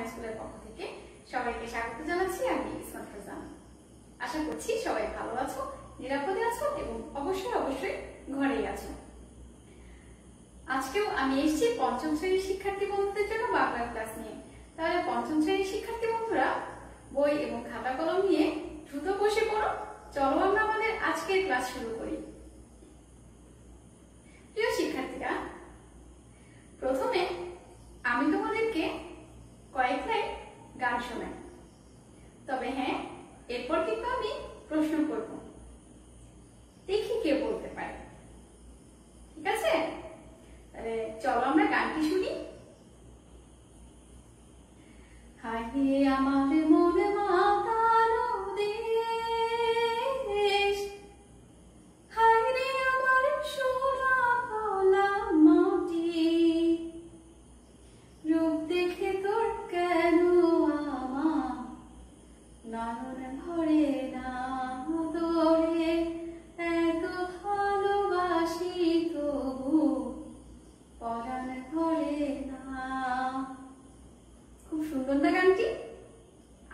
Online স্কুলের পক্ষ থেকে সবাইকে স্বাগত জানাচ্ছি। আমি ইসমাত ফারজানা। আশা করছি সবাই ভালো আছো, নিরাপদে আছো এবং অবশ্যই ঘরেই আছো। আজকেও আমি এসেছি পঞ্চম শ্রেণীর শিক্ষার্থী বন্ধুদের জন্য বাংলা ক্লাস নিয়ে। তাহলে পঞ্চম শ্রেণীর শিক্ষার্থী বন্ধুরা বই এবং খাতা কলম নিয়ে দ্রুত বসে পড়ো। চলো আমরা আমাদের আজকের ক্লাস শুরু করি। প্রিয় শিক্ষার্থীরা, প্রথমে আমি তোমাদেরকে কয়েক লাইন গান শোনাই। তবে হ্যাঁ, এরপর কিন্তু আমি প্রশ্ন করব, দেখি কে বলতে পারে। ঠিক আছে? তাহলে চলো আমরা গানটি শুনি। হারিয়ে আমার মনে মাতানো দেশ, হায়রে আমার সোনা ভোলা মাটি, রূপ দেখে তোর কেন আমার নয়ন ভরে না তোরে, এত ভালোবাসি তবু পরাণ ভরে না। খুব সুন্দর না গানটি?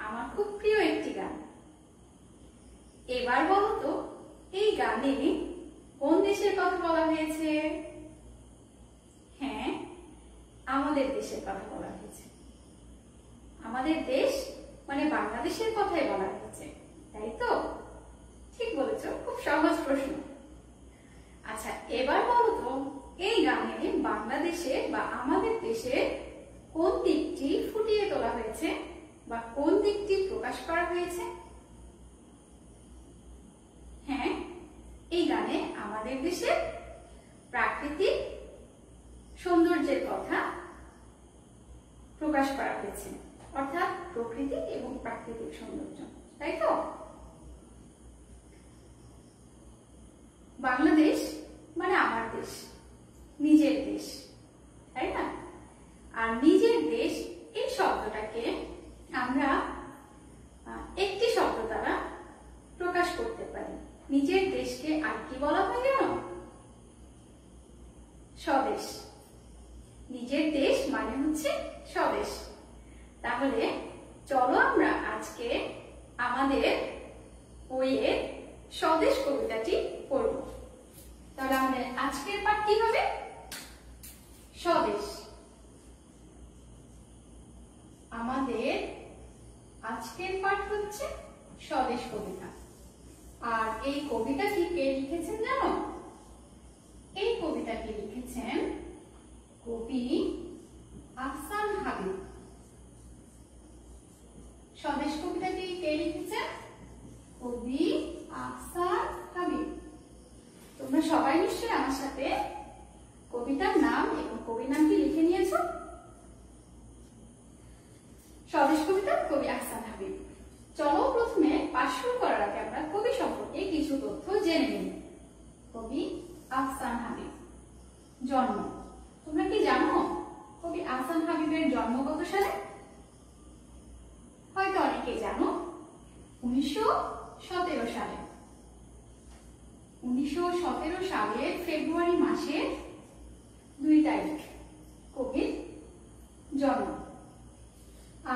আমার খুব প্রিয় একটি গান। এবার বলো তো, এই গানে কোন দেশের কথা বলা হয়েছে? হ্যাঁ, আমাদের দেশের কথা বলা হয়েছে। আমাদের দেশ মানে বাংলাদেশের কথাই বলা হয়েছে, তাই তো? ঠিক বলেছো, খুব সহজ প্রশ্ন। আচ্ছা, এবার বলো তো, এই গানে বাংলাদেশে বা আমাদের দেশে কোন দিকটি ফুটিয়ে তোলা হয়েছে বা কোন দিকটি প্রকাশ করা হয়েছে? হ্যাঁ, এই গানে আমাদের দেশের প্রাকৃতিক সৌন্দর্যের কথা প্রকাশ করা হয়েছে, অর্থাৎ প্রকৃতি এবং প্রাকৃতিক সৌন্দর্য, তাই তো? বাংলাদেশ মানে আমার দেশ, নিজের দেশ, তাই না? আর নিজের দেশ এই শব্দটাকে আমরা একটি শব্দ দ্বারা প্রকাশ করতে পারি। নিজের দেশকে আর কি বলা হয় জানো? স্বদেশ। নিজের দেশ মানে হচ্ছে স্বদেশ। তাহলে চলো আমরা আজকে আমাদের বইয়ের স্বদেশ কবিতাটি পড়ব। তাহলে আমাদের আজকের পাঠ কি হবে? স্বদেশ। আমাদের আজকের পাঠ হচ্ছে স্বদেশ কবিতা। আর এই কবিতাটি কে লিখেছেন জানো? এই কবিতাটি লিখেছেন কবি আহসান হাবিব। স্বদেশ কবিতাটি কে লিখেছেন? কবি আহসান হাবিব। তোমরা সবাই নিশ্চয়ই আমার সাথে কবিতার নাম এবং কবির নামটি লিখে নিয়েছো। স্বদেশ কবিতা, কবি আহসান হাবিব। চলো প্রথমে পাঠ শুরু করার আগে আমরা কবি সম্পর্কে কিছু তথ্য জেনে নিই। কবি আহসান হাবিব। জন্ম, তোমরা কি জানো কবি আহসান হাবিবের জন্ম কত সালে? হয়তো অনেকেই জানো, 1917 সালে। 1917 সালের ফেব্রুয়ারি মাসের 2 তারিখ কবির জন্ম।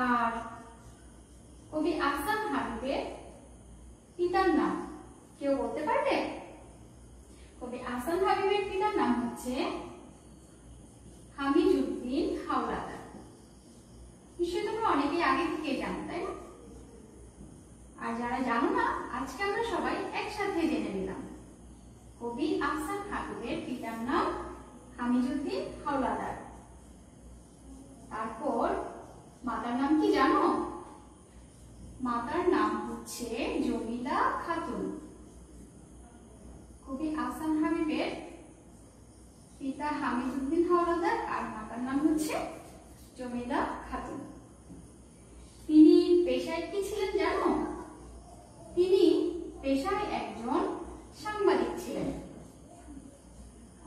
আর কবি আহসান হাবিবের পিতার নাম কেউ বলতে পারবে? কবি আহসান হাবিবের পিতার নাম হচ্ছে হামিজউদ্দিন হাওলাদার। নিশ্চয়ই তোমরা অনেকেই আগে থেকে জানো, তাই না? আর যারা জানো না, আজকে আমরা সবাই একসাথে জেনে নিলাম। কবি আহসান হাবিবের পিতার নাম হামিজউদ্দিন হাওলাদার। তারপর মাতার নাম কি জানো? মাতার নাম হচ্ছে জমিলা খাতুন। কবি আহসান হাবিবের পিতা হামিজউদ্দিন হাওলাদার আর মাতার নাম হচ্ছে জমিলা খাতুন। তিনি পেশায় কি ছিলেন জানো? তিনি পেশায় একজন সাংবাদিক ছিলেন।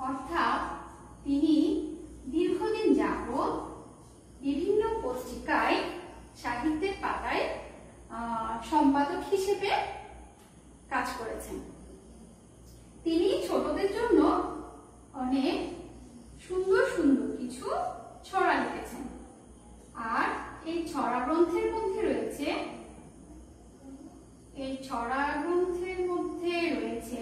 অর্থাৎ তিনি দীর্ঘদিন যাবত বিভিন্ন পত্রিকায় সাহিত্যের পাতায় সম্পাদক হিসেবে কাজ করেছেন। তিনি ছোটদের জন্য অনেক সুন্দর সুন্দর কিছু ছড়া লিখেছেন। আর এই ছড়া গ্রন্থের মধ্যে রয়েছে, এই ছড়া গ্রন্থের মধ্যে রয়েছে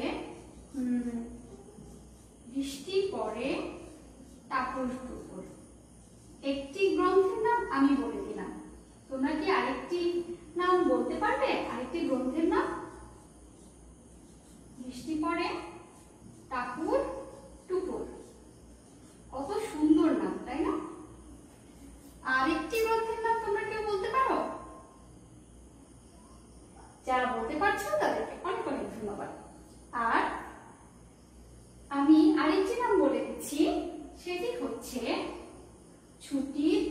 বৃষ্টি পড়ে টাপুর টুপুর। একটি গ্রন্থের নাম আমি বলে দিলাম, তোমরা কি আরেকটি নাম বলতে পারবে? আরেকটি গ্রন্থের নাম? বৃষ্টি পড়ে টাপুর টুপুর, কত সুন্দর নাম, তাই না? আরেকটি গ্রন্থের নাম তোমরা কেউ বলতে পারো? যারা বলতে পারছো তাদেরকে অনেক অনেক ধন্যবাদ। আর আমি আরেকটি নাম বলে দিচ্ছি, সেটি হচ্ছে ছুটির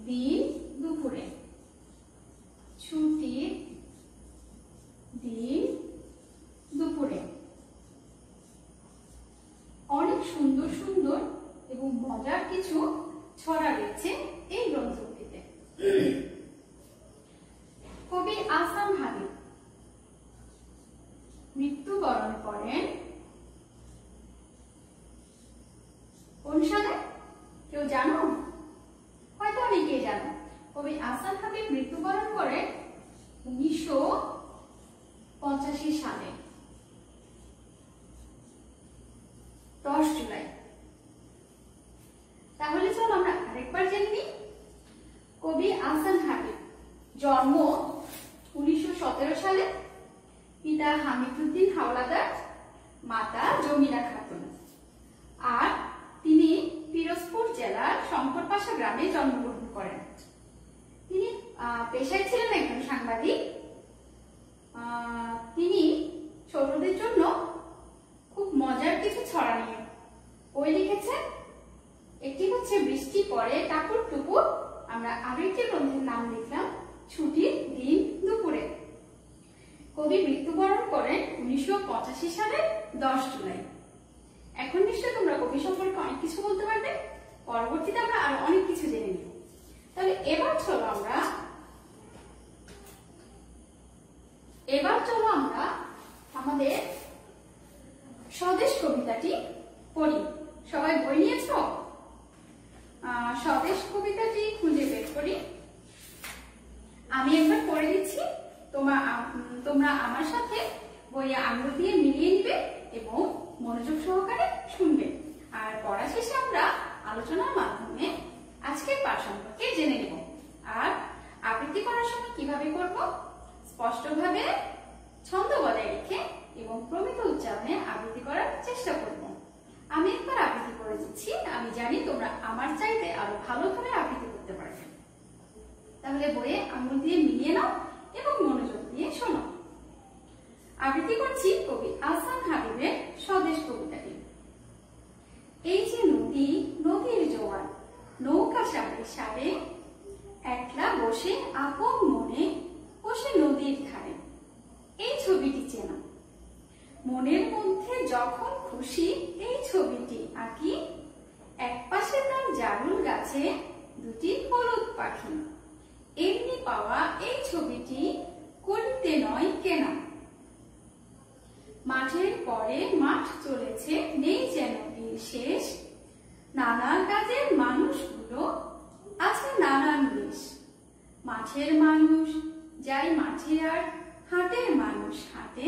দিন দুপুরে। ছুটির দিন দুপুরে। অনেক সুন্দর সুন্দর এবং মজার কিছু ছড়া রয়েছে এই গ্রন্থটিতে। কবি আহসান হাবীব মৃত্যুবরণ করেন কোন সালে? কেউ জানো? হয়তো অনেকেই জানো। কবি আহসান হাবীব মৃত্যুবরণ করেন 1985 সালে 10 জুলাই। তাহলে চলো আমরা আরেকবার জেনে নিই। কবি আহসান হাবীব জন্ম 1917 সালে, পিতা হামিদুদ্দিন হাওলাদার, মাতা জমিলা খাতুন। আর তিনি পিরোজপুর জেলার শঙ্করপাশা গ্রামে জন্মগ্রহণ করেন। তিনি পেশায় ছিলেন একজন সাংবাদিক। তিনি ছোটদের জন্য খুব মজার কিছু ছড়া নিয়ে বই লিখেছেন। একটি হচ্ছে বৃষ্টি পড়ে টাপুর টুপুর, আমরা আরেকটি গ্রন্থের নাম লিখলাম ছুটির দিন দুপুরে। কবি মৃত্যুবরণ করেন 1985 সালের 10 জুলাই। এখন নিশ্চয়ই তোমরা কবি সম্পর্কে অনেক কিছু বলতে পারবে। পরবর্তীতে আমরা আরো অনেক কিছু জেনে নিব। তাহলে এবার চলো আমরা আমাদের স্বদেশ কবিতাটি পড়ি। সবাই বই নিয়েছো? স্বদেশ কবিতাটি খুঁজে বের করি। আমি একবার পড়ে দিচ্ছি, তোমরা আমার সাথে বইয়ে আঙুল দিয়ে মিলিয়ে নিবে এবং মনোযোগ সহকারে শুনবে। আর পড়া শেষে আমরা আলোচনার মাধ্যমে আজকের পাঠ সম্পর্কে জেনে নেব। আর আবৃত্তি করার সময় কিভাবে করব? স্পষ্টভাবে ছন্দ বজায় রেখে এবং প্রমিত উচ্চারণে আবৃত্তি করার চেষ্টা করব। আমি একবার আবৃত্তি করে দিচ্ছি, আমি জানি তোমরা আমার চাইতে আরো ভালোভাবে আবৃত্তি করতে পারবে। তাহলে বইয়ে আঙুল দিয়ে মিলিয়ে নাও এবং মনোযোগ দিয়ে শোনো। আবৃত্তি করছি কবি আহসান হাবীবের স্বদেশ কবিতাটি। এই যে নদী, নদীর জোয়ার, নৌকা সারে সারে, একলা বসে আপন মনে বসে নদীর ধারে। এই ছবিটি চেনা, মনের মধ্যে যখন খুশি এই ছবিটি আঁকি। এক পাশে তার জারুল গাছে দুটি হলুদ পাখি। এমনি পাওয়া এই ছবিটি করিতে নয় কেনা। মাঠের পরে মাঠ চলেছে, নেই যেন এর শেষ। নানা কাজের মানুষগুলো আছে নানান বেশ। মাঠের মানুষ যায় মাঠে আর হাটের মানুষ হাটে।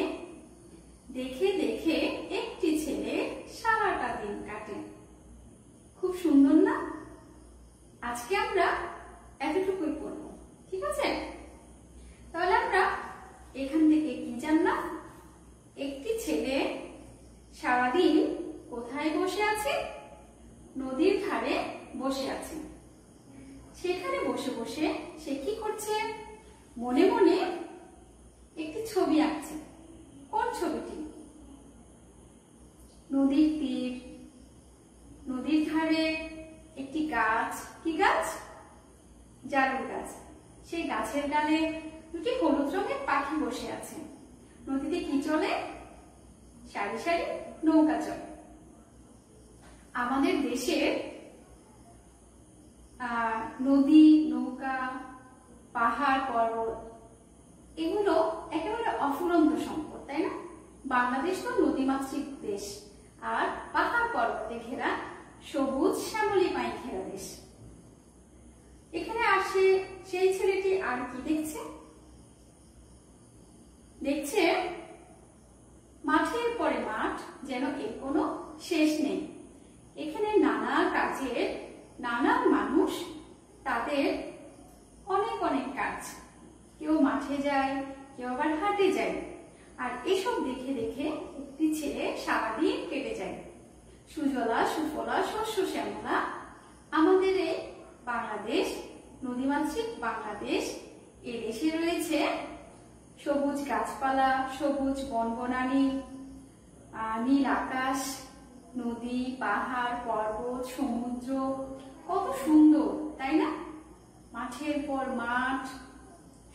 দেখে দেখে একটি ছেলে সারাটা দিন কাটে। খুব সুন্দর না? আজকে আমরা এতটুকুই পড়বো, ঠিক আছে? তাহলে আমরা এখান থেকে কি জানলাম? একটি ছেলে সারাদিন কোথায় বসে আছে? নদীর ধারে বসে আছে। সেখানে বসে বসে সে কি করছে? মনে মনে একটি ছবি আঁকছে। কোন ছবিটি? নদীর তীর, নদীর ধারে একটি গাছ। কি গাছ? জারুল গাছ। সেই গাছের ডালে দুটি হলুদ রঙের পাখি বসে আছে। নদীতে কি চলে? সারি সারি নৌকা চলে। আমাদের দেশের নদী, নৌকা, পাহাড়, পর্বত এগুলো একেবারে অফুরন্ত সম্পদ, তাই না? বাংলাদেশ তো নদীমাতৃক দেশ আর পাহাড় পর্বতে ঘেরা সবুজ শ্যামলিমায় ঘেরা দেশ। এখানে আসে সেই ছেলেটি আর কি দেখছে? দেখছে মাঠের পরে মাঠ, যেন এর কোনো শেষ নেই। এখানে নানা কাজের নানান মানুষ, তাদের অনেক অনেক কাজ। কেউ মাঠে যায়, কেউ আবার হাটে যায়। আর এসব দেখে দেখে একটি ছেলে সারাদিন কেটে যায়। সুজলা সুফলা শস্য শ্যামলা আমাদের এই বাংলাদেশ, নদীমাতৃক বাংলাদেশ, এ দেশে রয়েছে সবুজ গাছপালা, সবুজ বনবনানী, নীল আকাশ, নদী, পাহাড়, পর্বত, সমুদ্র, কত সুন্দর, তাই না? মাঠের পর মাঠ,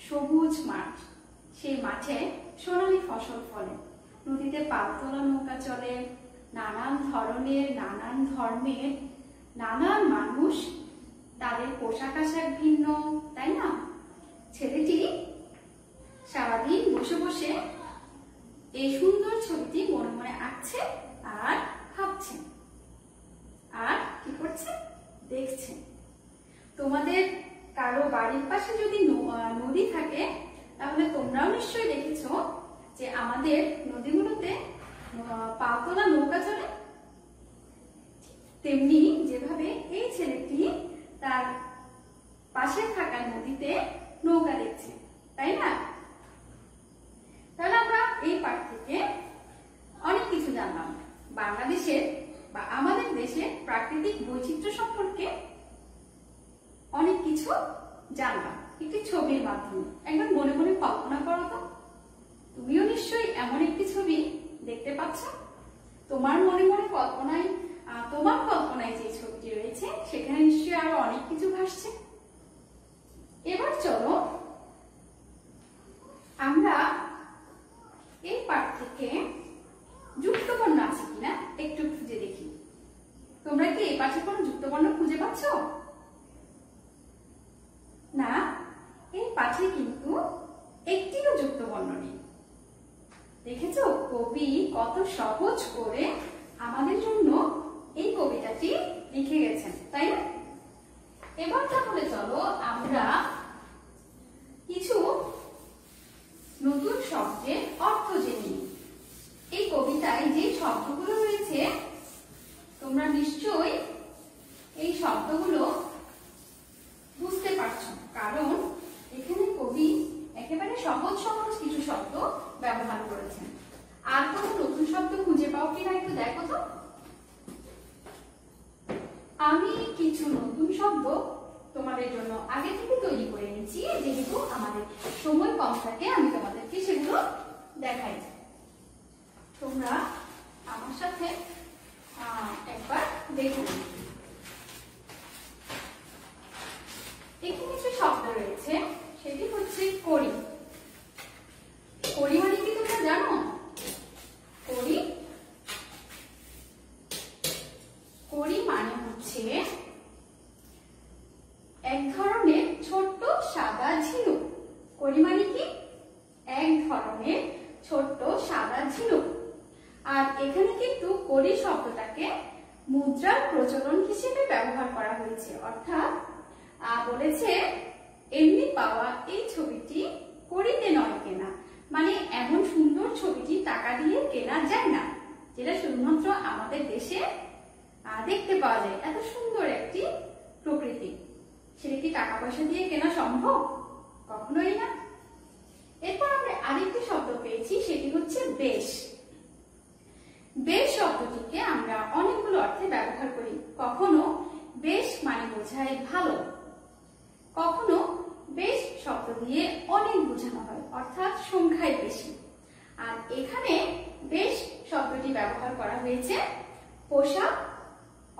সবুজ মাঠ, সেই মাঠে সোনালী ফসল ফলে, নদীতে পালতোলা নৌকা চলে, নানান ধরনের নানান ধর্মের নানান মানুষ, তাদের পোশাক আশাক ভিন্ন, তাই না? ছেলেটি সারাদিন বসে বসে এই সুন্দর ছবিটি মনে মনে আঁকছে আর ভাবছে আর কি করছে, দেখছে। তোমাদের কারো বাড়ির পাশে যদি নদী থাকে, তাহলে তোমরাও নিশ্চয়ই দেখেছো যে আমাদের নদীগুলোতে পালতোলা নৌকা চলে। তেমনি যেভাবে এই ছেলেটি তার পাশে থাকা নদীতে নৌকা দেখছে, তাই না? তাহলে আমরা এই পাঠ থেকে অনেক কিছু জানলাম। বাংলাদেশের বা আমাদের দেশের প্রাকৃতিক বৈচিত্র্য সম্পর্কে অনেক কিছু জানলাম একটি ছবির মাধ্যমে। একবার মনে মনে কল্পনা করো তো, তুমিও নিশ্চয়ই এমন একটি ছবি দেখতে পাচ্ছ। তোমার মনে মনে তোমার কল্পনায় যে ছবিটি রয়েছে, সেখানে নিশ্চয়ই আরো অনেক কিছু ভাসছে। এবার চলো আমরা এই পাঠ থেকে যুক্তবর্ণ আছে কিনা একটু খুঁজে দেখি। তোমরা কি এই পাঠে কোনো যুক্তবর্ণ খুঁজে পাচ্ছ? না, এই পাঠে কিন্তু একটিও যুক্তবর্ণ নেই। দেখেছো কবি কত সহজ করে আমাদের জন্য এই কবিতাটি লিখে গেছেন, তাই না? এবার তাহলে চলো আমরা কিছু নতুন শব্দের অর্থ জেনে নিই। এই কবিতায় যে শব্দগুলো রয়েছে, তোমরা নিশ্চয়ই এই শব্দগুলো বুঝতে পারছো, কারণ এখানে কবি একেবারে সহজ সহজ কিছু শব্দ ব্যবহার করেছেন। আর কোনো নতুন শব্দ খুঁজে পাও কিনা একটু দেখো তো। আমি কিছু নতুন শব্দ তোমাদের জন্য আগে থেকে তৈরি করে নিচ্ছি, যেহেতু আমাদের সময় কম থাকে, আমি তোমাদেরকে সেগুলো দেখাই। তোমরা আমার সাথে একবার দেখুন। এখানে কিছু শব্দ রয়েছে, সেটি হচ্ছে কড়ি। কড়ি মানে কি তোমরা জানো? কড়ি মানে হচ্ছে এক ধরনের ছোট্ট সাদা ঝিনুক। কড়ি মানে কি? এক ধরনের ছোট্ট সাদা ঝিনুক। আর এখানে কিন্তু কড়ি শব্দটাকে মুদ্রার প্রচলন হিসেবে ব্যবহার করা হয়েছে, অর্থাৎ বলেছে এমনি পাওয়া এই ছবিটি কড়িতে নয় কেনা, মানে এমন সুন্দর ছবিটি টাকা দিয়ে কেনা যায় না, যেটা শুধুমাত্র আমাদের দেশে দেখতে পাওয়া যায়। এত সুন্দর একটি প্রকৃতি, সেটা কি টাকা পয়সা দিয়ে কেনা সম্ভব? কখনোই না। এরপর আমরা আরেকটি শব্দ পেয়েছি, সেটি হচ্ছে বেশ। বেশ শব্দটিকে আমরা অনেকগুলো অর্থে ব্যবহার করি। কখনো বেশ মানে বোঝায় ভালো, কখনো বেশ শব্দ দিয়ে অনেক বোঝানো হয়, অর্থাৎ সংখ্যায় বেশি। আর এখানে বেশ শব্দটি ব্যবহার করা হয়েছে পোশাক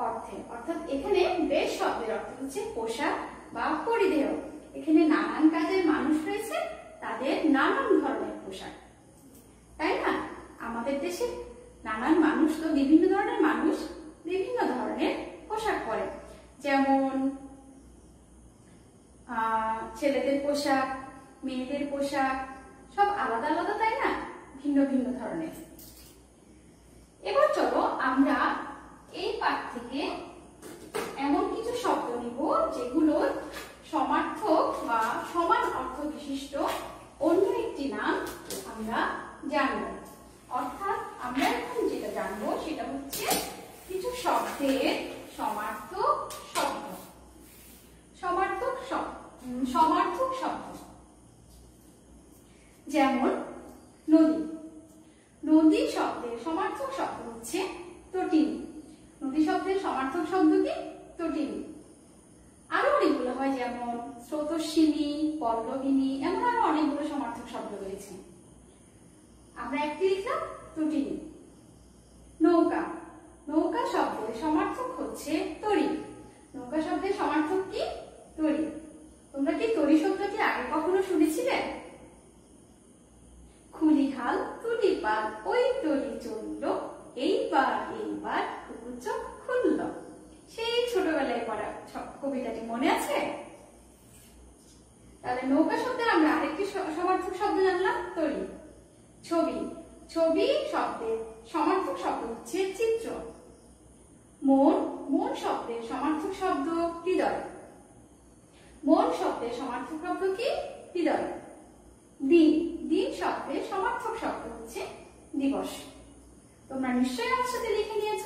অর্থে, অর্থাৎ এখানে বেশ শব্দের অর্থ হচ্ছে পোশাক বা পরিধেয়। এখানে নানান কাজের মানুষ রয়েছে, তাদের নানান ধরনের পোশাক, তাই না? আমাদের দেশে নানান মানুষ, তো বিভিন্ন ধরনের মানুষ বিভিন্ন ধরনের পোশাক পরে, যেমন ছেলেদের পোশাক, মেয়েদের পোশাক, সব আলাদা আলাদা, তাই না? ভিন্ন ভিন্ন ধরনের। এবার চলো আমরা এই পাঠ থেকে এমন কিছু শব্দ নিব যেগুলোর সমার্থক বা সমান বিশিষ্ট অন্য একটি নাম আমরা জানব। অর্থাৎ আমরা এখন যেটা জানবো সেটা হচ্ছে কিছু শব্দের সমার্থক শব্দ। সমার্থক শব্দ যেমন নদী। নদী শব্দের সমার্থক শব্দ হচ্ছে তটিনী। নদী শব্দের সমার্থক শব্দ কি? তটিনী। আরো অনেকগুলো হয়, যেমন স্রোতস্বিনী, পল্লবিনী, এমন আরো অনেকগুলো সমার্থক শব্দ রয়েছে। আমরা একটি লিখলাম তটিনী। নৌকা। নৌকা শব্দের সমার্থক হচ্ছে তরী। নৌকা শব্দের সমার্থক কি? তরী। তোমরা কি তরী শব্দটি আগে কখনো শুনেছিলে? খুলিখাল তুলিপাল ওই তরী চলল, এইবার চোখ খুলল। সেই ছোটবেলায় পড়া কবিতাটি মনে আছে? তাহলে নৌকা শব্দের আমরা আরেকটি সমার্থক শব্দ জানলাম, তরী। ছবি। ছবি শব্দের সমার্থক শব্দ হচ্ছে চিত্র। মন। মন শব্দের সমার্থক শব্দ হৃদয়। মন শব্দের সমার্থক শব্দ কি? হৃদয়। দিন। দিন শব্দের সমার্থক শব্দ হচ্ছে দিবস। তোমরা নিশ্চয়ই আমার সাথে লিখে নিয়েছ।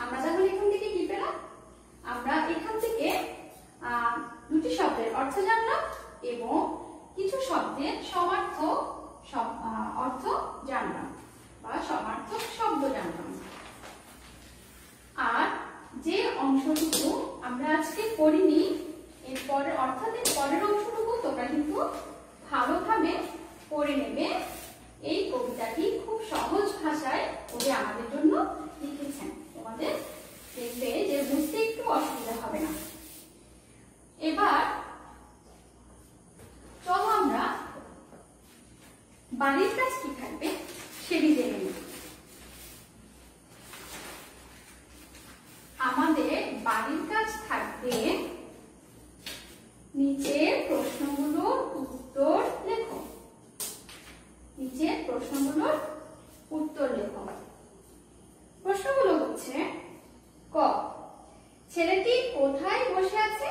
আমরা তাহলে এখান থেকে কি পেলাম? আমরা এখান থেকে দুটি শব্দের অর্থ জানলাম এবং কিছু শব্দের সমার্থক অর্থ জানলাম বা সমার্থক শব্দ জানলাম। আর যে অংশটুকু আমরা আজকে পড়িনি, এরপরে অর্থাৎ এর পরের অংশটুকু তোমরা কিন্তু ভালোভাবে পড়ে নেবে। এই কবিতাটি খুব সহজ ভাষায় কবি আমাদের জন্য লিখেছেন। তোমাদের দেখবে যে বুঝতে একটু অসুবিধা হবে না। এবার চলো আমরা বাড়ির কাজ কি থাকবে সেটি জেনে নিই। আমাদের বাড়ির কাজ থাকবে নিচের প্রশ্নগুলোর উত্তর লেখো। নিচের প্রশ্নগুলোর উত্তর লেখো। প্রশ্নগুলো হচ্ছে: ক, ছেলেটি কোথায় বসে আছে?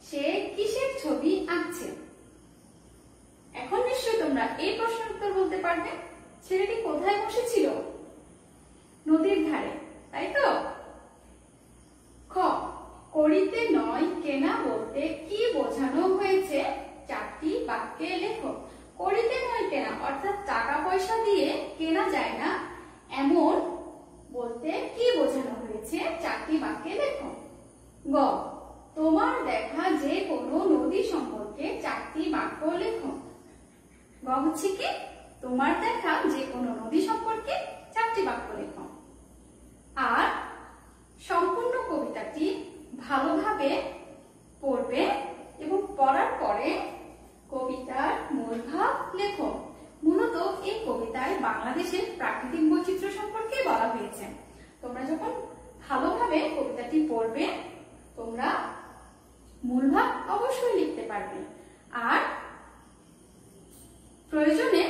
সে কিসের ছবি আঁকছে? এখন নিশ্চয়ই তোমরা এই প্রশ্নের উত্তর বলতে পারবে। ছেলেটি কোথায় বসেছিল? নদীর ধারে, তাই তো? খ, করিতে নয় কেনা বলতে কি বোঝানো হয়েছে? চারটি বাক্যে লেখো। করিতে নয় কেনা অর্থাৎ টাকা পয়সা দিয়ে কেনা যায় না, এমন বলতে কি বোঝানো হয়েছে? চারটি বাক্যে লেখো। গ, তোমার দেখা যে কোনো নদী সম্পর্কে চারটি বাক্য লেখো। গ হচ্ছে কি? তোমার দেখা যে কোনো নদী সম্পর্কে চারটি বাক্য লেখো। আর সম্পূর্ণ কবিতাটি ভালোভাবে পড়বে এবং পড়ার পরে কবিতার মূল ভাব লেখো। মূলত এই কবিতায় বাংলাদেশের প্রাকৃতিক বৈচিত্র্য সম্পর্কে বলা হয়েছে। তোমরা যখন ভালোভাবে কবিতাটি পড়বে তোমরা মূল ভাব অবশ্যই লিখতে পারবে। আর প্রয়োজনে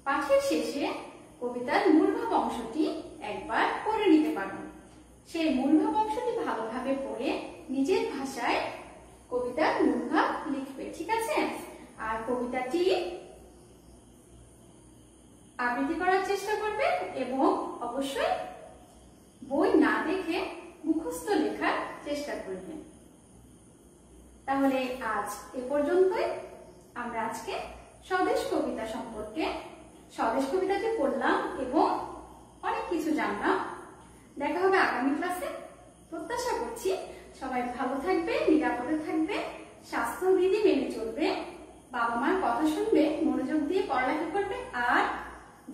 পাঠের শেষে কবিতার মূল ভাব অংশটি একবার পড়ে নিতে পারবে। সেই মূল ভাব অংশটি ভালোভাবে পড়ে নিজের ভাষায় কবিতার মূল ভাব লিখবে, ঠিক আছে? আর কবিতাটি আবৃত্তি করার চেষ্টা করবে এবং অবশ্যই বই না দেখে মুখস্থ লেখার চেষ্টা করবে। তাহলে আজ এ পর্যন্তই। আমরা আজকে স্বদেশ কবিতা সম্পর্কে স্বদেশ কবিতাটি পড়লাম এবং অনেক কিছু জানলাম। দেখা হবে আগামী ক্লাসে। প্রত্যাশা করছি সবাই ভালো থাকবে, নিরাপদে থাকবে, স্বাস্থ্যবিধি মেনে চলবে, বাবা মার কথা শুনবে, মনোযোগ দিয়ে পড়ালেখা করবে। আর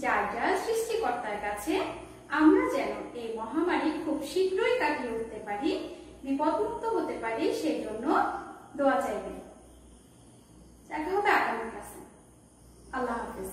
যার যার সৃষ্টিকর্তার কাছে আমরা যেন এই মহামারী খুব শীঘ্রই কাটিয়ে উঠতে পারি, বিপদমুক্ত হতে পারি, সেই জন্য দোয়া চাইবে। দেখা হবে আগামী ক্লাসে। আল্লাহ হাফেজ।